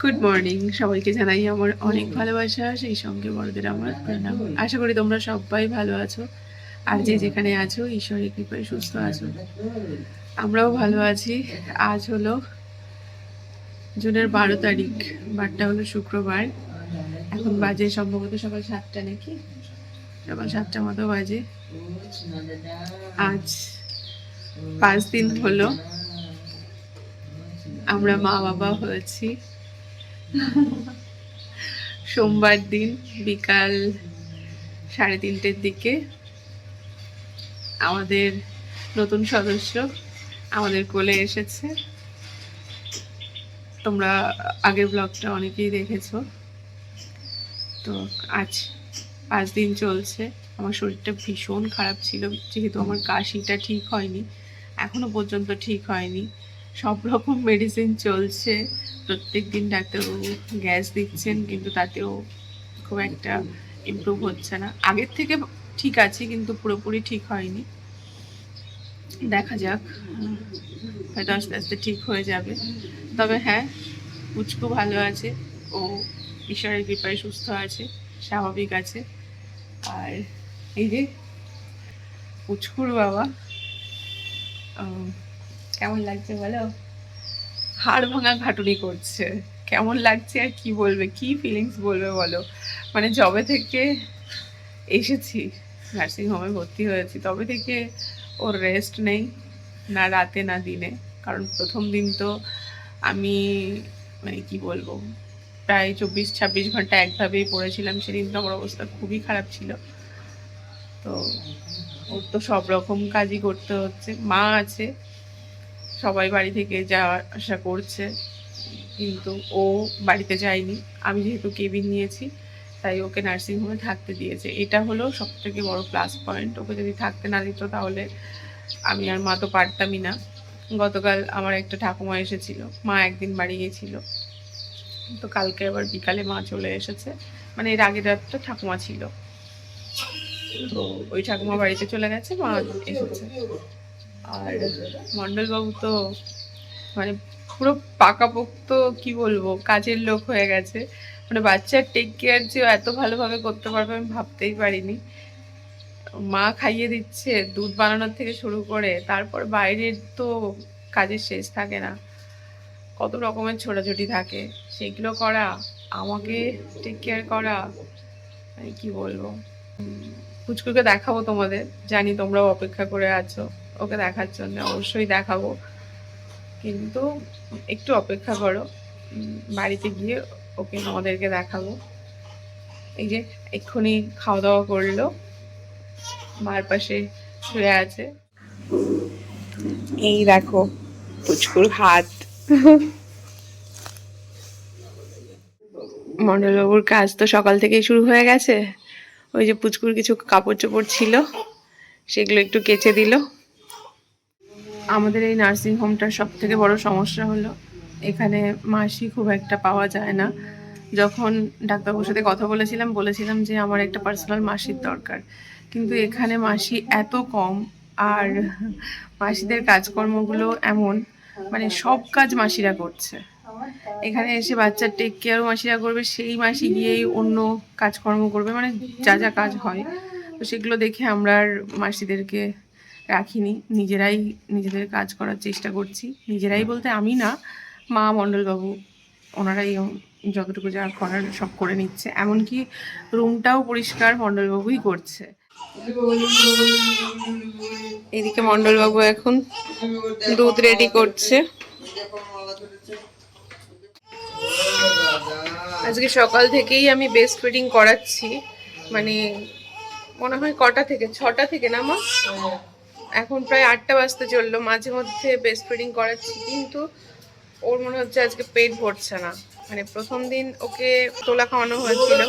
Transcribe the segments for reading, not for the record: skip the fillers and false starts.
Good morning, সবাইকে জানাই আমার অনেক ভালোবাসা, সেই সঙ্গে বড়দের আমার প্রণাম। আশা করি তোমরা সবাই ভালো আছো, আর যে যেখানে আছো ঈশ্বরের কৃপায় সুস্থ আছো। আমরাও ভালো আছি। আজ হলো জুনের 12 তারিখ, বারটা হলো শুক্রবার। এখন বাজে সম্ভবত সকাল 7টা, নাকি সকাল 7টা মতো বাজে। আজ 5 দিন হলো আমরা মা বাবা হয়েছি। সোমবার দিন বিকাল 3:30টার দিকে আমাদের নতুন সদস্য আমাদের কোলে এসেছে। তোমরা আগের ব্লগটা অনেকেই দেখেছো। তো আজ 5 দিন চলছে। আমার শরীরটা ভীষণ খারাপ ছিল, যেহেতু আমার কাশিটা ঠিক হয়নি, এখনো পর্যন্ত ঠিক হয়নি। সব রকম মেডিসিন চলছে, প্রত্যেক দিন ডাক্তারবাবু গ্যাস দিচ্ছেন, কিন্তু তাতেও খুব একটা ইমপ্রুভ হচ্ছে না। আগের থেকে ঠিক আছে, কিন্তু পুরোপুরি ঠিক হয়নি। দেখা যাক, হয়তো আস্তে আস্তে ঠিক হয়ে যাবে। তবে হ্যাঁ, পুচকু ভালো আছে, ও ঈশ্বরের কৃপায় সুস্থ আছে, স্বাভাবিক আছে। আর এই যে পুচকুর বাবা, কেমন লাগছে বলো? হাড় ভাঙা খাটুনি করছে। কেমন লাগছে আর কি বলবে, কি ফিলিংস বলবে বলো? মানে যবে থেকে এসেছি, নার্সিংহোমে ভর্তি হয়েছি, তবে থেকে ওর রেস্ট নেই, না রাতে না দিনে। কারণ প্রথম দিন তো আমি মানে কি বলবো, প্রায় 24-26 ঘন্টা একভাবেই পড়েছিলাম। সেদিন তো আমার অবস্থা খুবই খারাপ ছিল। তো ওর তো সব রকম কাজই করতে হচ্ছে। মা আছে, সবাই বাড়ি থেকে যাওয়া আসা করছে, কিন্তু ও বাড়িতে যায়নি। আমি যেহেতু কেবিন নিয়েছি, তাই ওকে নার্সিংহোমে থাকতে দিয়েছে। এটা হলো সব থেকে বড় প্লাস পয়েন্ট। ওকে যদি থাকতে না দিত, তাহলে আমি আর মা তো পারতামই না। গতকাল আমার একটা ঠাকুমা এসেছিল, মা একদিন বাড়ি গিয়েছিল, তো কালকে আবার বিকালে মা চলে এসেছে। মানে এর আগের রাতটা ঠাকুমা ছিল, তো ওই ঠাকুমা বাড়িতে চলে গেছে, মা এসেছে। আর মণ্ডলবাবু তো মানে পুরো পাকাপোক্ত, কি বলবো, কাজের লোক হয়ে গেছে। মানে বাচ্চার টেক কেয়ার যে এত ভালোভাবে করতে পারবে আমি ভাবতেই পারিনি। মা খাইয়ে দিচ্ছে, দুধ বানানোর থেকে শুরু করে, তারপর বাইরের তো কাজের শেষ থাকে না, কত রকমের ছোটাছুটি থাকে, সেগুলো করা, আমাকে টেক কেয়ার করা, মানে কি বলবো। পুচকুকে দেখাবো তোমাদের, জানি তোমরাও অপেক্ষা করে আছো ওকে দেখার জন্য, অবশ্যই দেখাবো, কিন্তু একটু অপেক্ষা করো। বাড়িতে গিয়ে ওকে আমাদেরকে দেখাবো। এই যে এক্ষুনি খাওয়া দাওয়া করলো, মার পাশে শুয়ে আছে। এই দেখো পুচকুর হাত। মন্ডলবাবুর কাজ তো সকাল থেকেই শুরু হয়ে গেছে। ওই যে পুচকুর কিছু কাপড় চোপড় ছিল, সেগুলো একটু কেচে দিল। আমাদের এই নার্সিং হোমটার সব থেকে বড় সমস্যা হলো, এখানে মাসি খুব একটা পাওয়া যায় না। যখন ডাক্তারবাবুর সাথে কথা বলেছিলাম যে আমার একটা পার্সোনাল মাসির দরকার, কিন্তু এখানে মাসি এত কম। আর মাসিদের কাজকর্মগুলো এমন, মানে সব কাজ মাসিরা করছে। এখানে এসে বাচ্চার টেক কেয়ারও মাসিরা করবে, সেই মাসি গিয়েই অন্য কাজকর্ম করবে, মানে যা যা কাজ হয়। তো সেগুলো দেখে আমরা আর মাসিদেরকে রাখিনি, নিজেরাই নিজেদের কাজ করার চেষ্টা করছি। নিজেরাই বলতে আমি না, মা, মণ্ডলবাবু, ওনারাই যতটুকু যা করার সব করে নিচ্ছে। এমনকি রুমটাও পরিষ্কার মণ্ডলবাবুই করছে। এদিকে মণ্ডলবাবু এখন দুধ রেডি করছে। আজকে সকাল থেকেই আমি ব্রেস্ট ফিডিং করাচ্ছি, মানে মনে হয় কটা থেকে, 6টা থেকে না মা, এখন প্রায় 8টা বাজতে চললো। মাঝে মধ্যে ব্রেস্ট ফিডিং করাচ্ছি, কিন্তু ওর মনে হচ্ছে আজকে পেট ভরছে না। মানে প্রথম দিন ওকে তোলা খাওয়ানো হয়েছিল,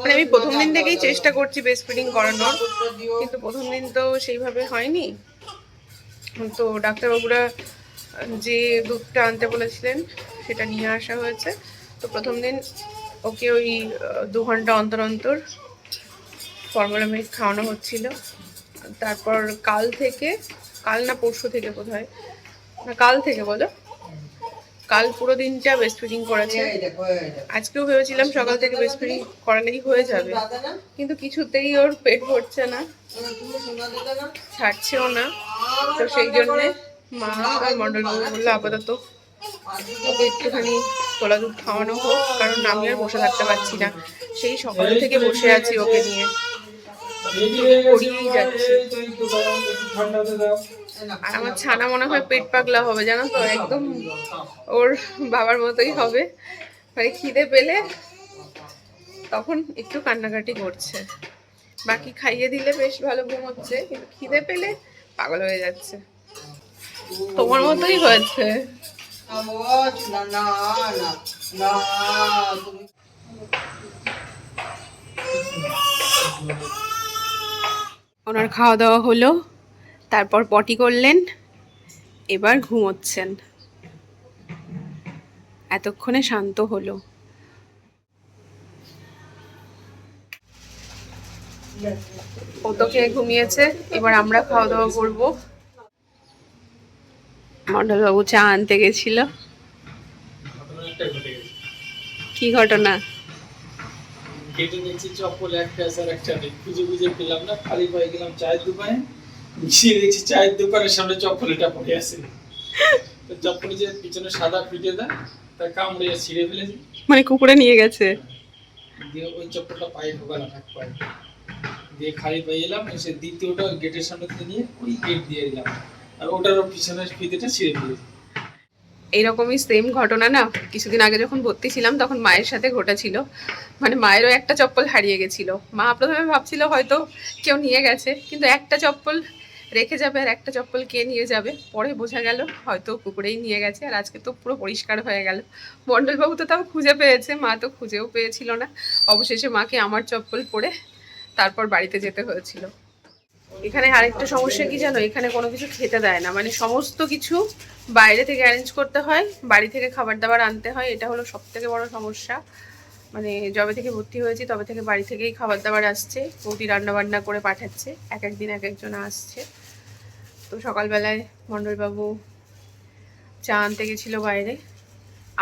মানে আমি প্রথম দিন থেকেই চেষ্টা করছি ব্রেস্ট ফিডিং করানোর, কিন্তু প্রথম দিন তো সেইভাবে হয়নি। তো ডাক্তারবাবুরা যে দুধটা আনতে বলেছিলেন সেটা নিয়ে আসা হয়েছে। তো প্রথম দিন ওকে ওই 2 ঘন্টা অন্তর অন্তর ফর্মুলা মিল্ক খাওয়ানো হচ্ছিল। তারপর কাল থেকে, কাল না পরশু থেকে বোধহয়, না কাল থেকে বলো, কাল পুরো দিনটা ব্রেস্ট ফিডিং করেছে। আজকেও ভেবেছিলাম সকাল থেকে ব্রেস্ট ফিডিং করালেই হয়ে যাবে, কিন্তু কিছুতেই ওর পেট ভরছে না, ছাড়ছেও না। তো সেই জন্যে মা আর মন্ডলবাবু বললো আপাতত ওকে একটুখানি তোলা দুধ খাওয়ানো হোক, কারণ আমি আর বসে থাকতে পারছি না। সেই সকাল থেকে বসে আছি ওকে নিয়ে, করিয়েই যাচ্ছি। আর আমার ছানা মনে হয় পেট পাগলা হবে, জানো তো, একদম ওর বাবার মতোই হবে। মানে খিদে পেলে তখন একটু কান্নাকাটি করছে, বাকি খাইয়ে দিলে বেশ ভালো ঘুমোচ্ছে, কিন্তু খিদে পেলে পাগল হয়ে যাচ্ছে। তোমার মতোই হয়েছে। ওনার খাওয়া দাওয়া হলো, তারপর পটি করলেন, এবার ঘুমোচ্ছেন। এতক্ষণে শান্ত হলো। ও তো খেয়ে ঘুমিয়েছে, এবার আমরা খাওয়া দাওয়া করবো। মন্ডলবাবু চা আনতে গেছিল। কি ঘটনা? কেটে নিয়েছি চপ্পল একটা স্যার একটা নেই, খুঁজে খুঁজে পেলাম না, খালি পায়ে গেলাম চায়ের দোকানে, গিয়ে দেখছি চায়ের দোকানের সামনে চপ্পলটা পড়ে আছে। তো চপ্পলে যে পিছনে সাদা ফিটে দেয়, তা কামড়ে ছিঁড়ে ফেলেছি। মানে কুকুরে নিয়ে গেছে? দিয়ে ওই চপ্পলটা পায়ে ঢোকালাম এক পায়ে, দিয়ে খালি পায়ে এলাম, এসে দ্বিতীয়টা গেটের সামনে থেকে নিয়ে ওই গেট দিয়ে দিলাম, আর ওটারও পিছনের ফিতেটা ছিঁড়ে ফেলেছি। এইরকমই সেম ঘটনা না কিছুদিন আগে যখন ভর্তি ছিলাম তখন মায়ের সাথে ঘটেছিল। মানে মায়েরও একটা চপ্পল হারিয়ে গেছিল। মা প্রথমে ভাবছিল হয়তো কেউ নিয়ে গেছে, কিন্তু একটা চপ্পল রেখে যাবে আর একটা চপ্পল কে নিয়ে যাবে, পরে বোঝা গেল হয়তো কুকুরেই নিয়ে গেছে। আর আজকে তো পুরো পরিষ্কার হয়ে গেল। মন্ডলবাবু তো তাও খুঁজে পেয়েছে, মা তো খুঁজেও পেয়েছিল না। অবশেষে মাকে আমার চপ্পল পরে তারপর বাড়িতে যেতে হয়েছিল। এখানে আরেকটা সমস্যা কি জানো, এখানে কোনো কিছু খেতে দেয় না, মানে সমস্ত কিছু বাইরে থেকে অ্যারেঞ্জ করতে হয়, বাড়ি থেকে খাবার দাবার আনতে হয়। এটা হলো সব থেকে বড় সমস্যা। মানে যবে থেকে ভর্তি হয়েছি তবে থেকে বাড়ি থেকেই খাবার দাবার আসছে, বৌদি রান্না বান্না করে পাঠাচ্ছে, এক একদিন এক একজন আসছে। তো সকালবেলায় মন্ডলবাবু চা আনতে গেছিলো বাইরে,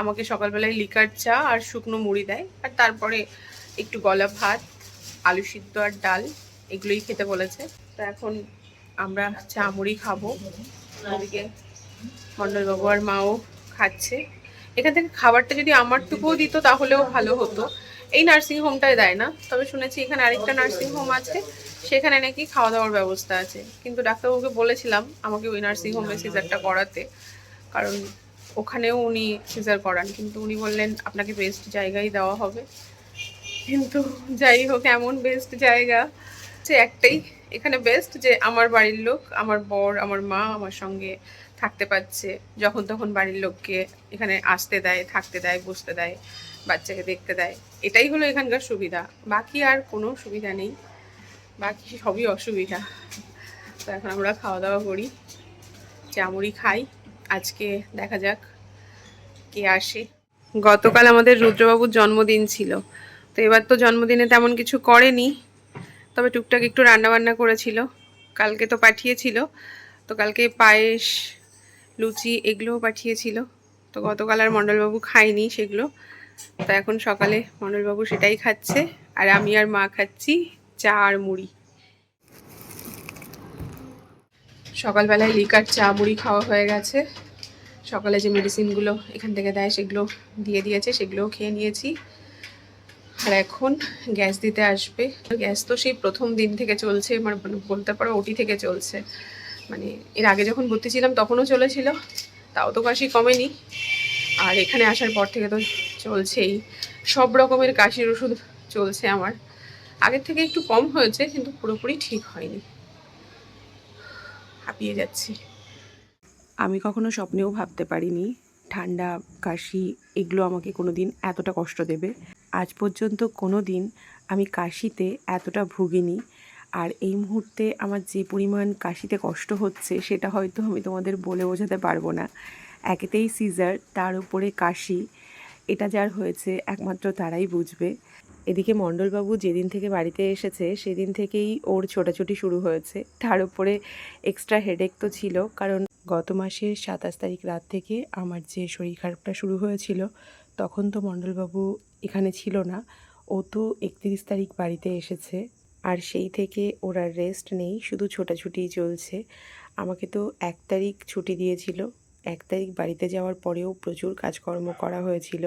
আমাকে সকালবেলায় লিকার চা আর শুকনো মুড়ি দেয়, আর তারপরে একটু গলা ভাত, আলু সিদ্ধ আর ডাল, এগুলোই খেতে বলেছে। তো এখন আমরা চা মুড়ি খাবো, ওদিকে মন্ডলবাবু আর মাও খাচ্ছে। এখান থেকে খাবারটা যদি আমারটুকুও দিত তাহলেও ভালো হতো। এই নার্সিং হোমটায় দেয় না, তবে শুনেছি এখানে আরেকটা নার্সিং হোম আছে, সেখানে নাকি খাওয়া দাওয়ার ব্যবস্থা আছে। কিন্তু ডাক্তারবাবুকে বলেছিলাম আমাকে ওই নার্সিং হোমে সিজারটা করাতে, কারণ ওখানেও উনি সিজার করান, কিন্তু উনি বললেন আপনাকে বেস্ট জায়গায় দেওয়া হবে। কিন্তু যাই হোক, এমন বেস্ট জায়গা যে একটাই এখানে বেস্ট, যে আমার বাড়ির লোক, আমার বর, আমার মা আমার সঙ্গে থাকতে পারছে, যখন তখন বাড়ির লোককে এখানে আসতে দেয়, থাকতে দেয়, বসতে দেয়, বাচ্চাকে দেখতে দেয়। এটাই হলো এখানকার সুবিধা, বাকি আর কোনো সুবিধা নেই, বাকি সবই অসুবিধা। তো এখন আমরা খাওয়া দাওয়া করি, চামড়ি খাই। আজকে দেখা যাক কে আসে। গতকাল আমাদের রুদ্রবাবুর জন্মদিন ছিল, তো এবার তো জন্মদিনে তেমন কিছু করেনি, তবে টুকটাক একটু রান্নাবান্না করেছিল। কালকে তো পাঠিয়েছিল, তো কালকে পায়েস, লুচি এগুলোও পাঠিয়েছিল। তো গতকাল আর মন্ডলবাবু খায়নি সেগুলো, তো এখন সকালে মন্ডলবাবু সেটাই খাচ্ছে, আর আমি আর মা খাচ্ছি চা আর মুড়ি। সকালবেলায় লিকার চা মুড়ি খাওয়া হয়ে গেছে। সকালে যে মেডিসিনগুলো এখান থেকে দেয় সেগুলো দিয়ে দিয়েছে, সেগুলোও খেয়ে নিয়েছি। আর এখন গ্যাস দিতে আসবে। গ্যাস তো সেই প্রথম দিন থেকে চলছে, মানে বলতে পারো ওটি থেকে চলছে। মানে এর আগে যখন ভর্তি ছিলাম তখনও চলেছিল, তাও তো কাশি কমেনি। আর এখানে আসার পর থেকে তো চলছেই, সব রকমের কাশির ওষুধ চলছে আমার। আগের থেকে একটু কম হয়েছে, কিন্তু পুরোপুরি ঠিক হয়নি, হাঁপিয়ে যাচ্ছি। আমি কখনো স্বপ্নেও ভাবতে পারিনি ঠান্ডা, কাশি এগুলো আমাকে কোনো দিন এতটা কষ্ট দেবে। আজ পর্যন্ত কোনো দিন আমি কাশিতে এতটা ভুগিনি। আর এই মুহূর্তে আমার যে পরিমাণ কাশিতে কষ্ট হচ্ছে সেটা হয়তো আমি তোমাদের বলে বোঝাতে পারবো না। একেতেই সিজার, তার উপরে কাশি, এটা যার হয়েছে একমাত্র তারাই বুঝবে। এদিকে মণ্ডলবাবু যেদিন থেকে বাড়িতে এসেছে সেদিন থেকেই ওর ছোটাছুটি শুরু হয়েছে, তার উপরে এক্সট্রা হেডেক তো ছিল, কারণ গত মাসের 27 তারিখ রাত থেকে আমার যে শরীর খারাপটা শুরু হয়েছিল, তখন তো মণ্ডলবাবু এখানে ছিল না। ও তো 31 তারিখ বাড়িতে এসেছে, আর সেই থেকে ওর আর রেস্ট নেই, শুধু ছোটাছুটিই চলছে। আমাকে তো 1 তারিখ ছুটি দিয়েছিল। 1 তারিখ বাড়িতে যাওয়ার পরেও প্রচুর কাজকর্ম করা হয়েছিল,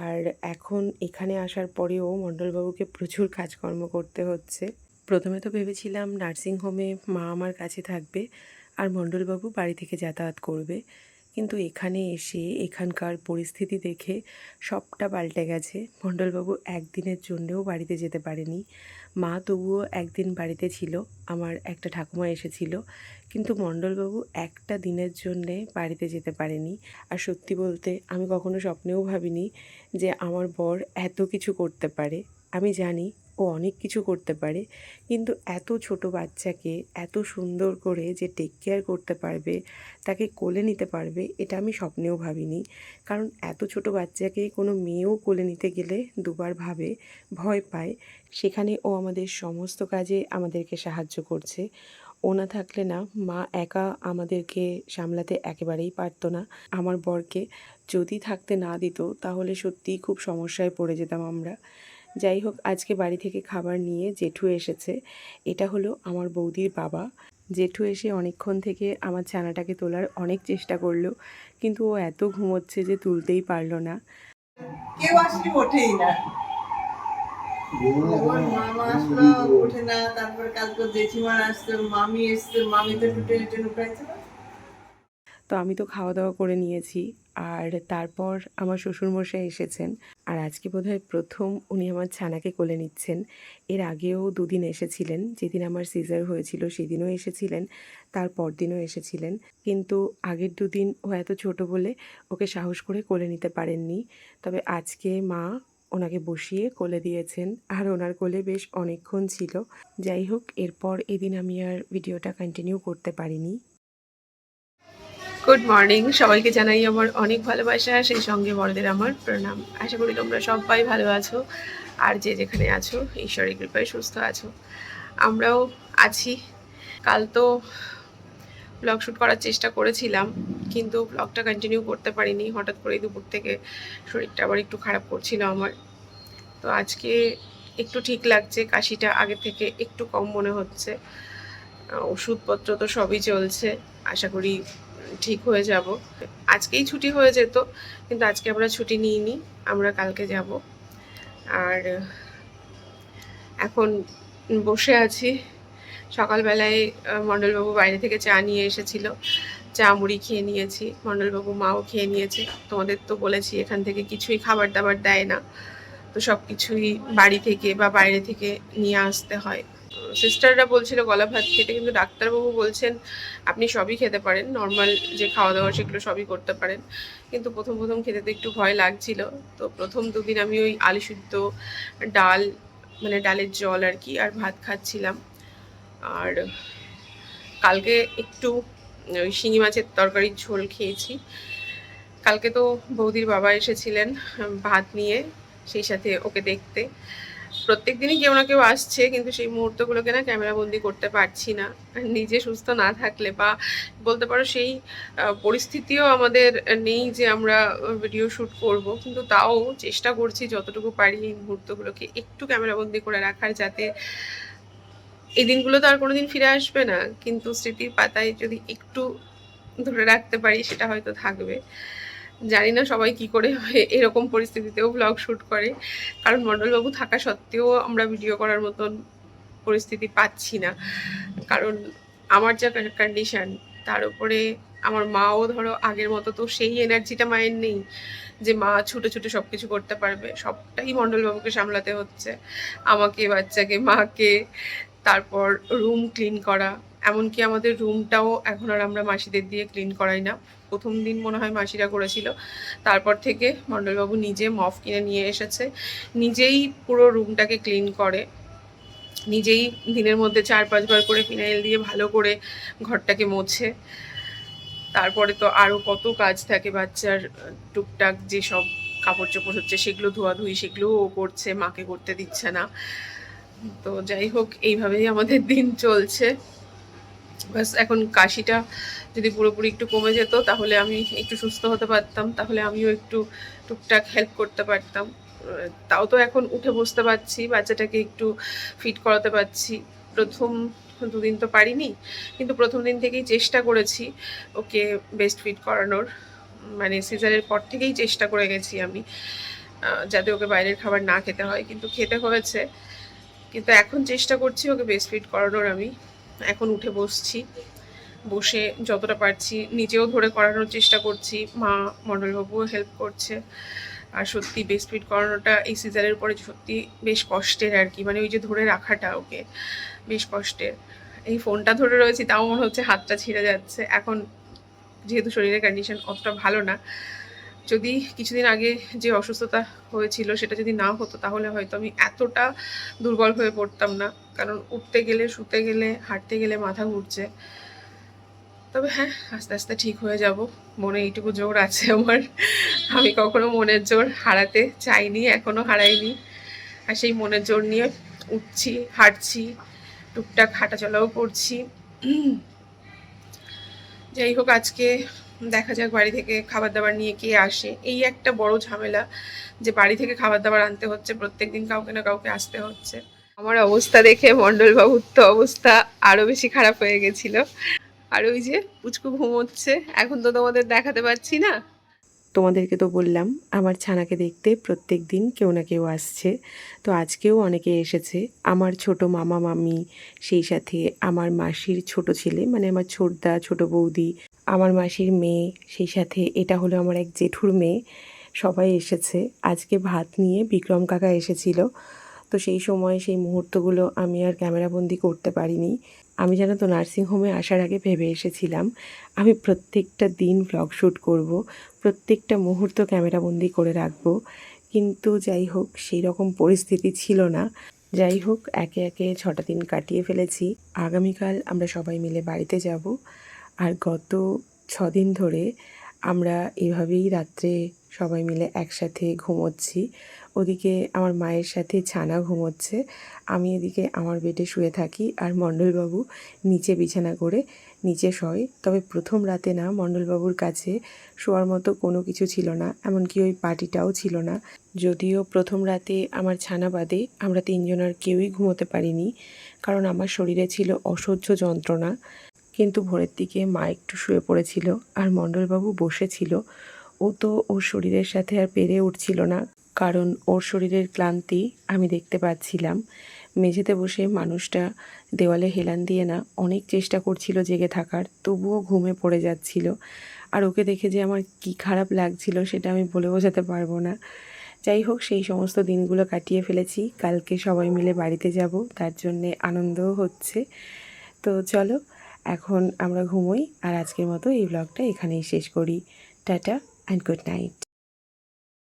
আর এখন এখানে আসার পরেও মণ্ডলবাবুকে প্রচুর কাজকর্ম করতে হচ্ছে। প্রথমে তো ভেবেছিলাম নার্সিংহোমে মা আমার কাছে থাকবে আর মণ্ডলবাবু বাড়ি থেকে যাতায়াত করবে, কিন্তু এখানে এসে এখানকার পরিস্থিতি দেখে সবটা পাল্টে গেছে। মণ্ডলবাবু একদিনের জন্যেও বাড়িতে যেতে পারেনি। মা তবুও একদিন বাড়িতে ছিল, আমার একটা ঠাকুমা এসেছিল, কিন্তু মণ্ডলবাবু একটা দিনের জন্যে বাড়িতে যেতে পারেনি। আর সত্যি বলতে আমি কখনো স্বপ্নেও ভাবিনি যে আমার বর এত কিছু করতে পারে। আমি জানি ও অনেক কিছু করতে পারে, কিন্তু এত ছোট বাচ্চাকে এত সুন্দর করে যে টেক কেয়ার করতে পারবে, তাকে কোলে নিতে পারবে, এটা আমি স্বপ্নেও ভাবিনি। কারণ এত ছোট বাচ্চাকে কোনো মেয়েও কোলে নিতে গেলে দুবার ভাবে, ভয় পায়। সেখানে ও আমাদের সমস্ত কাজে আমাদেরকে সাহায্য করছে। ও না থাকলে না মা একা আমাদেরকে সামলাতে একেবারেই পারতো না। আমার বরকে যদি থাকতে না দিত তাহলে সত্যিই খুব সমস্যায় পড়ে যেতাম আমরা। যাই হোক, আজকে বাড়ি থেকে খাবার নিয়ে জেঠু এসেছে। এটা হলো আমার বৌদির বাবা। জেঠু এসে অনেকক্ষণ থেকে আমার ছানাটাকে তোলার অনেক চেষ্টা করলো, কিন্তু ও এত ঘুমোচ্ছে যে তুলতেই পারলো না। কেউ আসলে ওঠেই না। ওর মামা আসলো, ওঠে না। তারপরে কালকে জেঠিমার আসতো, মামি এসছে, মামি তো টেনে উঠাইছে না। তো আমি তো খাওয়া দাওয়া করে নিয়েছি, আর তারপর আমার শ্বশুরমশাই এসেছেন। আর আজকে বোধহয় প্রথম উনি আমার ছানাকে কোলে নিচ্ছেন। এর আগেও 2 দিন এসেছিলেন, যেদিন আমার সিজার হয়েছিল সেদিনও এসেছিলেন, তারপর দিনও এসেছিলেন। কিন্তু আগের 2 দিন ও এত ছোট বলে ওকে সাহস করে কোলে নিতে পারেননি। তবে আজকে মা ওনাকে বসিয়ে কোলে দিয়েছেন, আর ওনার কোলে বেশ অনেকক্ষণ ছিল। যাই হোক, এরপর এদিন আমি আর ভিডিওটা কন্টিনিউ করতে পারিনি। গুড মর্নিং, সবাইকে জানাই আমার অনেক ভালোবাসা, সেই সঙ্গে বড়দের আমার প্রণাম। আশা করি তোমরা সবাই ভালো আছো, আর যে যেখানে আছো ঈশ্বরের কৃপায় সুস্থ আছো। আমরাও আছি। কাল তো ব্লগ শ্যুট করার চেষ্টা করেছিলাম, কিন্তু ব্লগটা কন্টিনিউ করতে পারিনি। হঠাৎ করেই দুপুর থেকে শরীরটা আবার একটু খারাপ করছিল আমার। তো আজকে একটু ঠিক লাগছে, কাশিটা আগে থেকে একটু কম মনে হচ্ছে। ওষুধপত্র তো সবই চলছে, আশা করি ঠিক হয়ে যাব। আজকেই ছুটি হয়ে যেত, কিন্তু আজকে আমরা ছুটি নিইনি, আমরা কালকে যাব। আর এখন বসে আছি। সকালবেলায় মণ্ডলবাবু বাইরে থেকে চা নিয়ে এসেছিল, চা মুড়ি খেয়ে নিয়েছি, মণ্ডলবাবু মাও খেয়ে নিয়েছে। তোমাদের তো বলেছি এখান থেকে কিছুই খাবার দাবার দেয় না, তো সব কিছুই বাড়ি থেকে বা বাইরে থেকে নিয়ে আসতে হয়। সিস্টাররা বলছিল গলা ভাত খেতে, কিন্তু ডাক্তারবাবু বলছেন আপনি সবই খেতে পারেন, নর্মাল যে খাওয়া দাওয়া সেগুলো সবই করতে পারেন। কিন্তু প্রথম প্রথম খেতে তো একটু ভয় লাগছিল। তো প্রথম 2 দিন আমি ওই আলু সিদ্ধ, ডাল, মানে ডালের জল আর কি, আর ভাত খাচ্ছিলাম। আর কালকে একটু ওই শিঙি মাছের তরকারির ঝোল খেয়েছি। কালকে তো বৌদির বাবা এসেছিলেন ভাত নিয়ে, সেই সাথে ওকে দেখতে। প্রত্যেক দিনই কেউ না কেউ আসছে, কিন্তু সেই মুহূর্তগুলোকে না ক্যামেরাবন্দি করতে পারছি না। নিজে সুস্থ না থাকলে, বা বলতে পারো সেই পরিস্থিতিও আমাদের নেই যে আমরা ভিডিও শ্যুট করব, কিন্তু তাও চেষ্টা করছি যতটুকু পারি এই মুহূর্তগুলোকে একটু ক্যামেরাবন্দি করে রাখার, যাতে এই দিনগুলো তো আর কোনোদিন ফিরে আসবে না, কিন্তু স্মৃতির পাতায় যদি একটু ধরে রাখতে পারি সেটা হয়তো থাকবে। জানি না সবাই কি করে এরকম পরিস্থিতিতেও ব্লগ শ্যুট করে, কারণ মণ্ডলবাবু থাকা সত্ত্বেও আমরা ভিডিও করার মতন পরিস্থিতি পাচ্ছি না। কারণ আমার যা কন্ডিশন, তার উপরে আমার মাও ধরো আগের মতো তো সেই এনার্জিটা মায়ের নেই যে মা ছুটে ছুটে সব কিছু করতে পারবে। সবটাই মণ্ডলবাবুকে সামলাতে হচ্ছে, আমাকে, বাচ্চাকে, মাকে, তারপর রুম ক্লিন করা। এমনকি আমাদের রুমটাও এখন আর আমরা মাসিদের দিয়ে ক্লিন করাই না। প্রথম দিন মনে হয় মাসিরা করেছিল, তারপর থেকে মণ্ডলবাবু নিজে মপ কিনে নিয়ে এসেছে, নিজেই পুরো রুমটাকে ক্লিন করে, নিজেই দিনের মধ্যে 4-5 বার করে ফিনাইল দিয়ে ভালো করে ঘরটাকে মোছে। তারপরে তো আরও কত কাজ থাকে, বাচ্চার টুকটাক যেসব কাপড় চোপড় হচ্ছে সেগুলো ধোয়াধুয়ি, সেগুলোও ও করছে, মাকে করতে দিচ্ছে না। তো যাই হোক, এইভাবেই আমাদের দিন চলছে। ব্যাস এখন কাশিটা যদি পুরোপুরি একটু কমে যেত তাহলে আমি একটু সুস্থ হতে পারতাম, তাহলে আমিও একটু টুকটাক হেল্প করতে পারতাম। তাও তো এখন উঠে বসতে পারছি, বাচ্চাটাকে একটু ফিট করাতে পারছি। প্রথম 2 দিন তো পারিনি, কিন্তু প্রথম দিন থেকেই চেষ্টা করেছি ওকে বেস্ট ফিট করানোর। মানে সিজারের পর থেকেই চেষ্টা করে গেছি আমি যাতে ওকে বাইরের খাবার না খেতে হয়, কিন্তু খেতে হয়েছে। কিন্তু এখন চেষ্টা করছি ওকে বেস্ট ফিট করানোর আমি। এখন উঠে বসছি, বসে যতটা পারছি নিজেও ধরে করানোর চেষ্টা করছি, মা মণ্ডলবাবুও হেল্প করছে। আর সত্যি বেস্ট ফিট করানোটা এই সিজারের পরে সত্যি বেশ কষ্টের আর কি, মানে ওই যে ধরে রাখাটা ওকে বেশ কষ্টের। এই ফোনটা ধরে রয়েছি তাও মনে হচ্ছে হাতটা ছিঁড়ে যাচ্ছে। এখন যেহেতু শরীরের কন্ডিশন অতটা ভালো না, যদি কিছুদিন আগে যে অসুস্থতা হয়েছিল সেটা যদি না হতো তাহলে হয়তো আমি এতটা দুর্বল হয়ে পড়তাম না, কারণ উঠতে গেলে, শুতে গেলে, হাঁটতে গেলে মাথা ঘুরছে। তবে হ্যাঁ, আস্তে আস্তে ঠিক হয়ে যাব, মনে এইটুকু জোর আছে আমার। আমি কখনো মনের জোর হারাতে চাইনি, এখনো হারাইনি। আর সেই মনের জোর নিয়ে উঠছি, হাঁটছি, টুকটাক হাঁটাচলাও করছি। যাই হোক, আজকে দেখা যাক বাড়ি থেকে খাবার দাবার নিয়ে কে আসে। এই একটা বড় ঝামেলা যে বাড়ি থেকে খাবার দাবার আনতে হচ্ছে, প্রত্যেকদিন কাউকে না কাউকে আসতে হচ্ছে। আমার অবস্থা দেখে মণ্ডলবাবুর তো অবস্থা আরো বেশি খারাপ হয়ে গেছিল। আর ওই যে পুচকু ঘুমোচ্ছে, এখন তো তোমাদের দেখাতে পারছি না। তোমাদেরকে তো বললাম আমার ছানাকে দেখতে প্রত্যেক দিন কেউ না কেউ আসছে, তো আজকেও অনেকে এসেছে। আমার ছোট মামা মামি, সেই সাথে আমার মাসির ছোট ছেলে, মানে আমার ছোটদা, ছোট বৌদি, আমার মাসির মেয়ে, সেই সাথে এটা হলো আমার এক জেঠুর মেয়ে। সবাই এসেছে। আজকে ভাত নিয়ে বিক্রম কাকা এসেছিল, তো সেই সময় সেই মুহূর্তগুলো আমি আর ক্যামেরাবন্দি করতে পারিনি। আমি জানো তো নার্সিংহোমে আসার আগে ভেবে এসেছিলাম আমি প্রত্যেকটা দিন ভ্লগ শ্যুট করব, প্রত্যেকটা মুহূর্ত ক্যামেরাবন্দি করে রাখবো, কিন্তু যাই হোক সেই রকম পরিস্থিতি ছিল না। যাই হোক, একে একে 6টা দিন কাটিয়ে ফেলেছি। আগামীকাল আমরা সবাই মিলে বাড়িতে যাব। আর গত 6 দিন ধরে আমরা এভাবেই রাত্রে সবাই মিলে একসাথে ঘুমোচ্ছি। ওদিকে আমার মায়ের সাথে ছানা ঘুমোচ্ছে, আমি এদিকে আমার বেডে শুয়ে থাকি, আর মণ্ডলবাবু নিচে বিছানা করে নিচে শয়। তবে প্রথম রাতে না, মণ্ডলবাবুর কাছে শোয়ার মতো কোনো কিছু ছিল না, এমনকি ওই পাটিটাও ছিল না। যদিও প্রথম রাতে আমার ছানা বাদে আমরা 3জন আর কেউই ঘুমোতে পারিনি, কারণ আমার শরীরে ছিল অসহ্য যন্ত্রণা। কিন্তু ভোরের দিকে মা একটু শুয়ে পড়েছিল, আর মণ্ডলবাবু বসেছিল। ও তো ওর শরীরের সাথে আর পেরে উঠছিল না, কারণ ওর শরীরের ক্লান্তি আমি দেখতে পাচ্ছিলাম। মেঝেতে বসে মানুষটা দেওয়ালে হেলান দিয়ে না অনেক চেষ্টা করছিল জেগে থাকার, তবুও ঘুমে পড়ে যাচ্ছিল। আর ওকে দেখে যে আমার কি খারাপ লাগছিল সেটা আমি বলে বোঝাতে পারবো না। যাই হোক, সেই সমস্ত দিনগুলো কাটিয়ে ফেলেছি। কালকে সবাই মিলে বাড়িতে যাব, তার জন্যে আনন্দও হচ্ছে। তো চলো এখন আমরা ঘুমোই, আর আজকের মতো এই ব্লগটা এখানেই শেষ করি। Tata and good night.